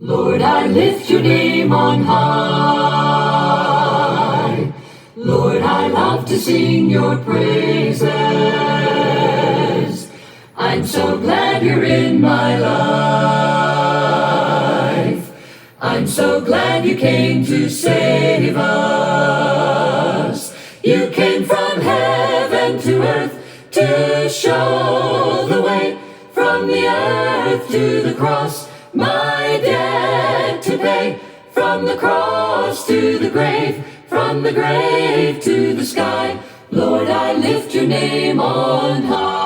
Lord, I lift your name on high. Lord, I love to sing your praises. I'm so glad you're in my life. I'm so glad you came to save us. You came from heaven to earth to show the way, from the earth to the cross, my debt to pay. From the cross to the grave, from the grave to the sky, Lord, I lift your name on high.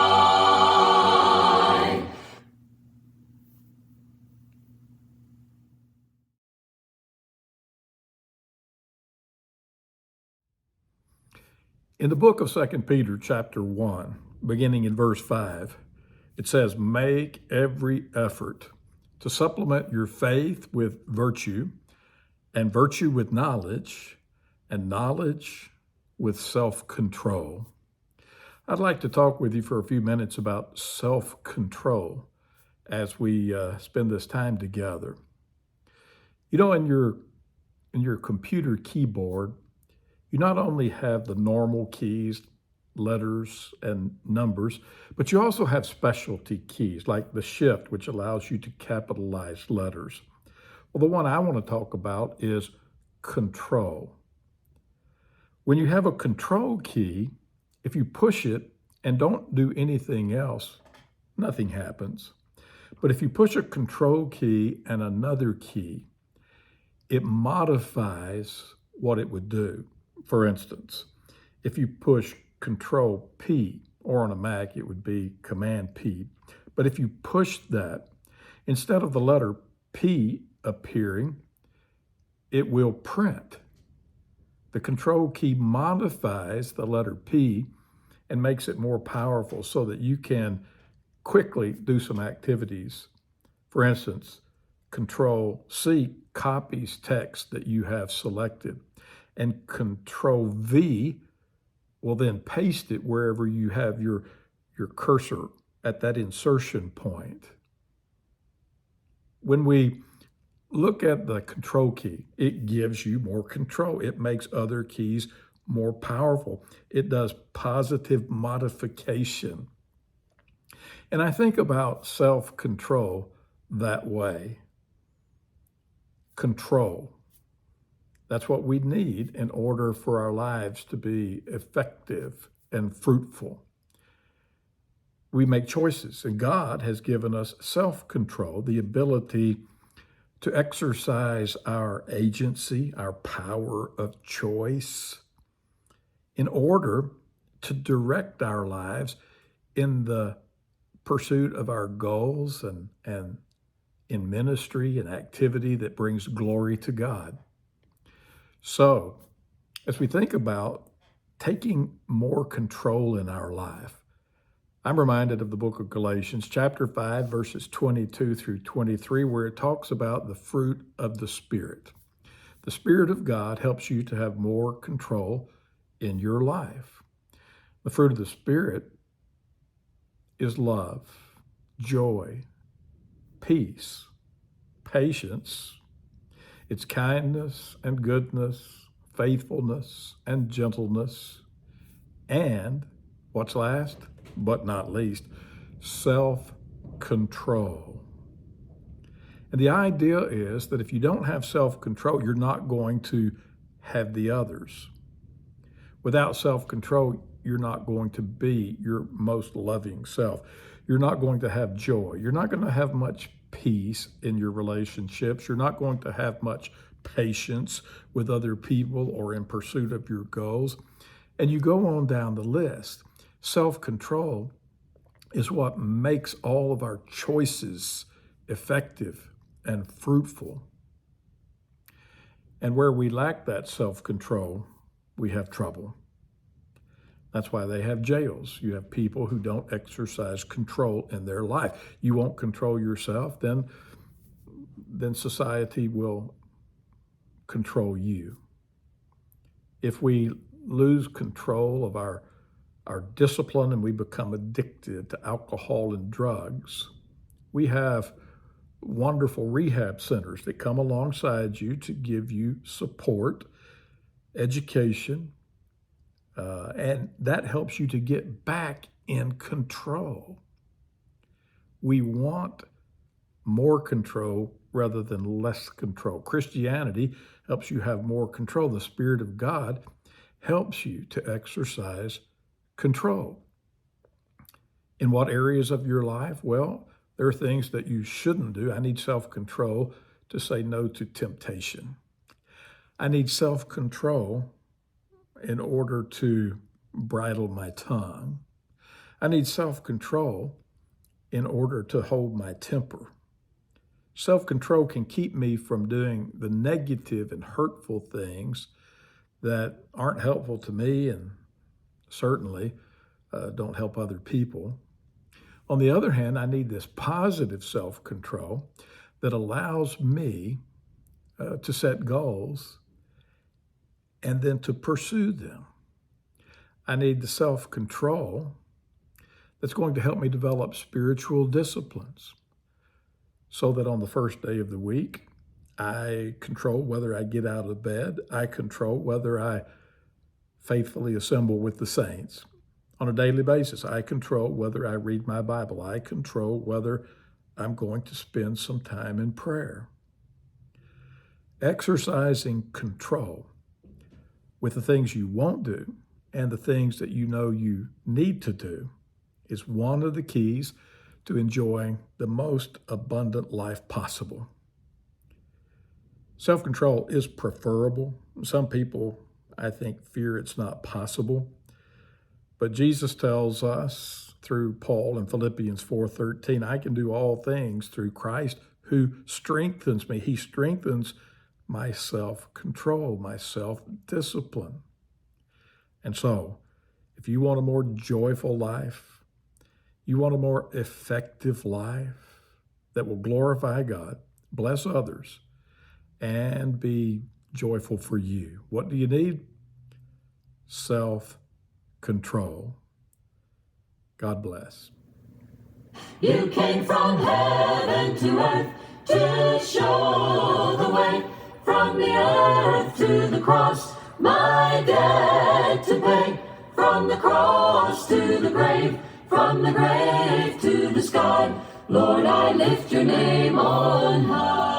In the book of 2 Peter chapter 1, beginning in verse 5, it says, "Make every effort to supplement your faith with virtue, and virtue with knowledge, and knowledge with self-control." I'd like to talk with you for a few minutes about self-control as we spend this time together. You know, in your computer keyboard, you not only have the normal keys, letters, and numbers, but you also have specialty keys like the shift, which allows you to capitalize letters. Well, the one I want to talk about is control. When you have a control key, if you push it and don't do anything else, nothing happens. But if you push a control key and another key, it modifies what it would do. For instance, if you push Control P, or on a Mac, it would be Command P. But if you push that, instead of the letter P appearing, it will print. The control key modifies the letter P and makes it more powerful so that you can quickly do some activities. For instance, Control C copies text that you have selected, and Control V will then paste it wherever you have your cursor at that insertion point. When we look at the control key, it gives you more control. It makes other keys more powerful. It does positive modification. And I think about self-control that way. Control. That's what we need in order for our lives to be effective and fruitful. We make choices, and God has given us self-control, the ability to exercise our agency, our power of choice, in order to direct our lives in the pursuit of our goals and in ministry and activity that brings glory to God. So, as we think about taking more control in our life, I'm reminded of the book of Galatians, chapter 5, verses 22 through 23, where it talks about the fruit of the Spirit. The Spirit of God helps you to have more control in your life. The fruit of the Spirit is love, joy, peace, patience. It's kindness and goodness, faithfulness and gentleness, and what's last but not least, self-control. And the idea is that if you don't have self-control, you're not going to have the others. Without self-control, you're not going to be your most loving self. You're not going to have joy. You're not going to have much peace in your relationships. You're not going to have much patience with other people or in pursuit of your goals. And you go on down the list. Self-control is what makes all of our choices effective and fruitful. And where we lack that self-control, we have trouble. That's why they have jails. You have people who don't exercise control in their life. You won't control yourself, then society will control you. If we lose control of our discipline and we become addicted to alcohol and drugs, we have wonderful rehab centers that come alongside you to give you support, education, and that helps you to get back in control. We want more control rather than less control. Christianity helps you have more control. The Spirit of God helps you to exercise control. In what areas of your life? Well, there are things that you shouldn't do. I need self-control to say no to temptation. I need self-control in order to bridle my tongue. I need self-control in order to hold my temper. Self-control can keep me from doing the negative and hurtful things that aren't helpful to me and certainly don't help other people. On the other hand, I need this positive self-control that allows me to set goals and then to pursue them. I need the self-control that's going to help me develop spiritual disciplines so that on the first day of the week, I control whether I get out of bed. I control whether I faithfully assemble with the saints. On a daily basis, I control whether I read my Bible. I control whether I'm going to spend some time in prayer. Exercising control with the things you won't do and the things that you know you need to do is one of the keys to enjoying the most abundant life possible. Self-control is preferable. Some people, I think, fear it's not possible. But Jesus tells us through Paul in Philippians 4:13, I can do all things through Christ who strengthens me. He strengthens my self-control, my self-discipline. And so, if you want a more joyful life, you want a more effective life that will glorify God, bless others, and be joyful for you, what do you need? Self-control. God bless. You came from heaven to earth to show the way, from the earth to the cross, my debt to pay, from the cross to the grave, from the grave to the sky. Lord, I lift your name on high.